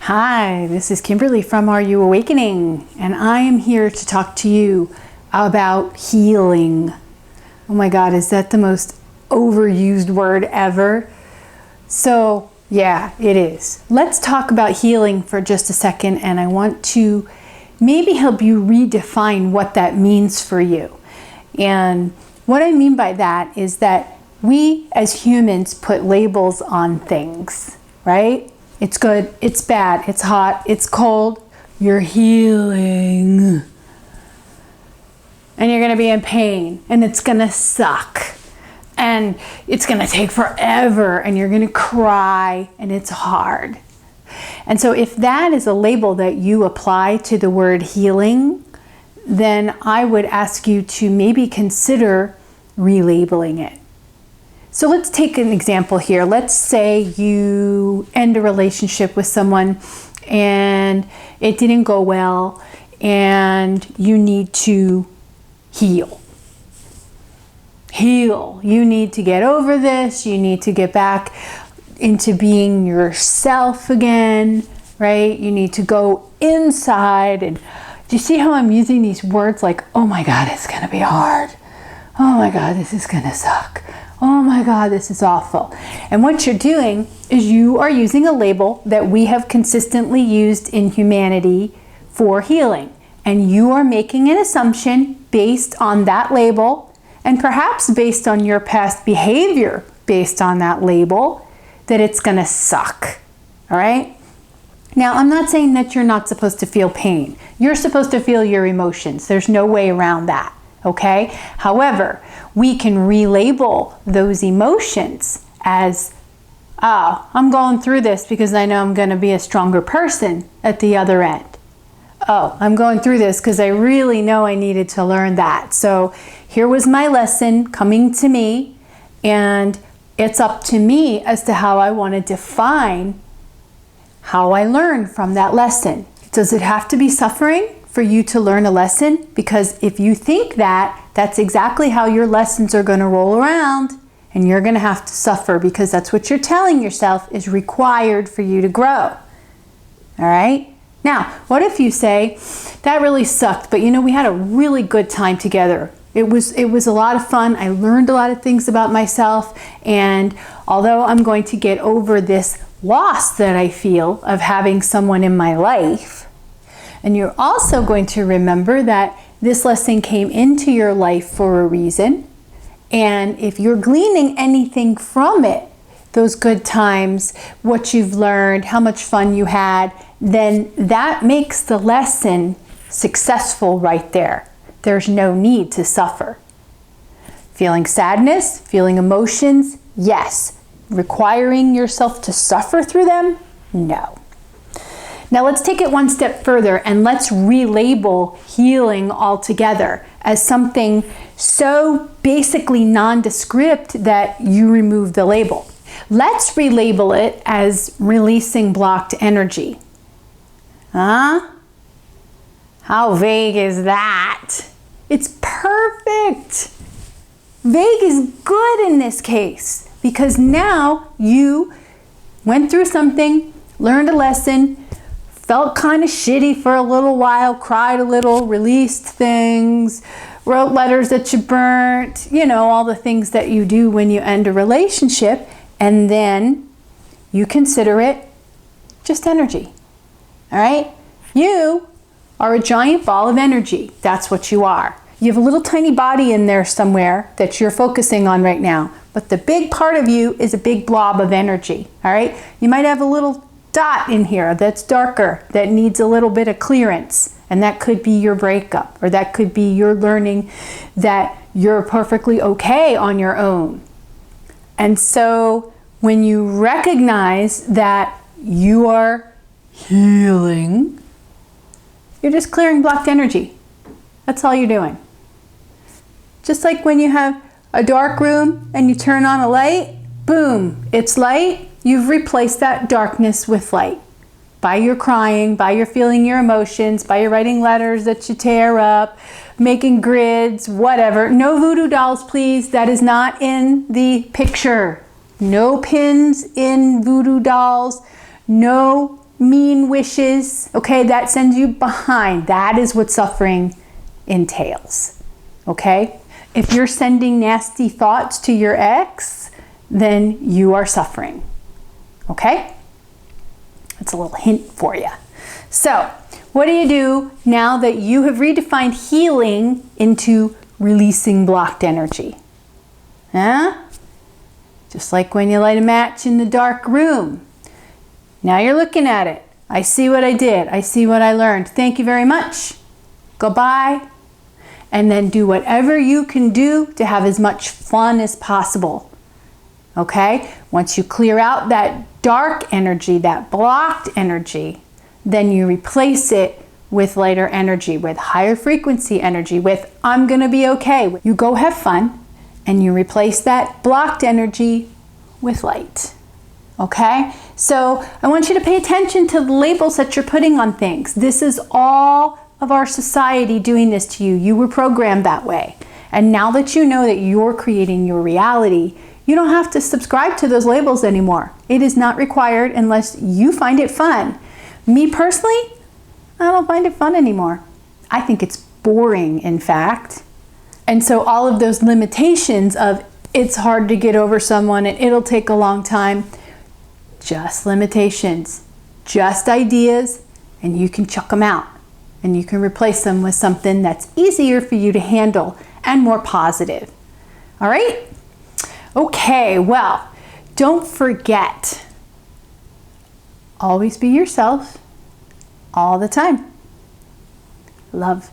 Hi, this is Kimberly from Are You Awakening? And I am here to talk to you about healing. Oh my God, is that the most overused word ever? So yeah, it is. Let's talk about healing for just a second, and I want to maybe help you redefine what that means for you. And what I mean by that is that we as humans put labels on things, right? It's good, it's bad, it's hot, it's cold, you're healing. And you're gonna be in pain, and it's gonna suck. And it's gonna take forever, and you're gonna cry, and it's hard. And so if that is a label that you apply to the word healing, then I would ask you to maybe consider relabeling it. So let's take an example here. Let's say you end a relationship with someone and it didn't go well and you need to heal. Heal. You need to get over this. You need to get back into being yourself again, right? You need to go inside. And do you see how I'm using these words like, oh my God, it's going to be hard. Oh my God, this is going to suck. Oh my God, this is awful. And what you're doing is you are using a label that we have consistently used in humanity for healing. And you are making an assumption based on that label, and perhaps based on your past behavior based on that label, that it's going to suck. All right? Now, I'm not saying that you're not supposed to feel pain. You're supposed to feel your emotions. There's no way around that. Okay? However, we can relabel those emotions as, oh, I'm going through this because I know I'm going to be a stronger person at the other end. Oh, I'm going through this because I really know I needed to learn that. So here was my lesson coming to me, and it's up to me as to how I want to define how I learn from that lesson. Does it have to be suffering for you to learn a lesson? Because if you think that, that's exactly how your lessons are going to roll around, and you're going to have to suffer because that's what you're telling yourself is required for you to grow. All right? Now, what if you say, that really sucked, but you know, we had a really good time together. It was a lot of fun. I learned a lot of things about myself, and although I'm going to get over this loss that I feel of having someone in my life, and you're also going to remember that this lesson came into your life for a reason. And if you're gleaning anything from it, those good times, what you've learned, how much fun you had, then that makes the lesson successful right there. There's no need to suffer. Feeling sadness, feeling emotions, yes. Requiring yourself to suffer through them, no. Now let's take it one step further and let's relabel healing altogether as something so basically nondescript that you remove the label. Let's relabel it as releasing blocked energy. Huh? How vague is that? It's perfect. Vague is good in this case because now you went through something, learned a lesson, felt kind of shitty for a little while, cried a little, released things, wrote letters that you burnt, you know, all the things that you do when you end a relationship, and then you consider it just energy. All right? You are a giant ball of energy. That's what you are. You have a little tiny body in there somewhere that you're focusing on right now, but the big part of you is a big blob of energy. All right? You might have a little dot in here that's darker, that needs a little bit of clearance, and that could be your breakup, or that could be your learning that you're perfectly okay on your own. And so when you recognize that you are healing, you're just clearing blocked energy. That's all you're doing. Just like when you have a dark room and you turn on a light, boom, it's light. You've replaced that darkness with light. By your crying, by your feeling your emotions, by your writing letters that you tear up, making grids, whatever. No voodoo dolls, please. That is not in the picture. No pins in voodoo dolls. No mean wishes, okay, that sends you behind. That is what suffering entails, okay? If you're sending nasty thoughts to your ex, then you are suffering, okay? That's a little hint for you. So, what do you do now that you have redefined healing into releasing blocked energy? Huh? Just like when you light a match in the dark room. Now you're looking at it. I see what I did. I see what I learned. Thank you very much. Goodbye. And then do whatever you can do to have as much fun as possible. Okay? Once you clear out that dark energy, that blocked energy, then you replace it with lighter energy, with higher frequency energy, with I'm gonna be okay. You go have fun and you replace that blocked energy with light. Okay? So I want you to pay attention to the labels that you're putting on things. This is all of our society doing this to you. You were programmed that way. And now that you know that you're creating your reality, you don't have to subscribe to those labels anymore. It is not required unless you find it fun. Me personally, I don't find it fun anymore. I think it's boring, in fact. And so all of those limitations of it's hard to get over someone and it'll take a long time, just limitations, just ideas, and you can chuck them out. And you can replace them with something that's easier for you to handle and more positive. All right? Okay, well, don't forget, always be yourself all the time. Love.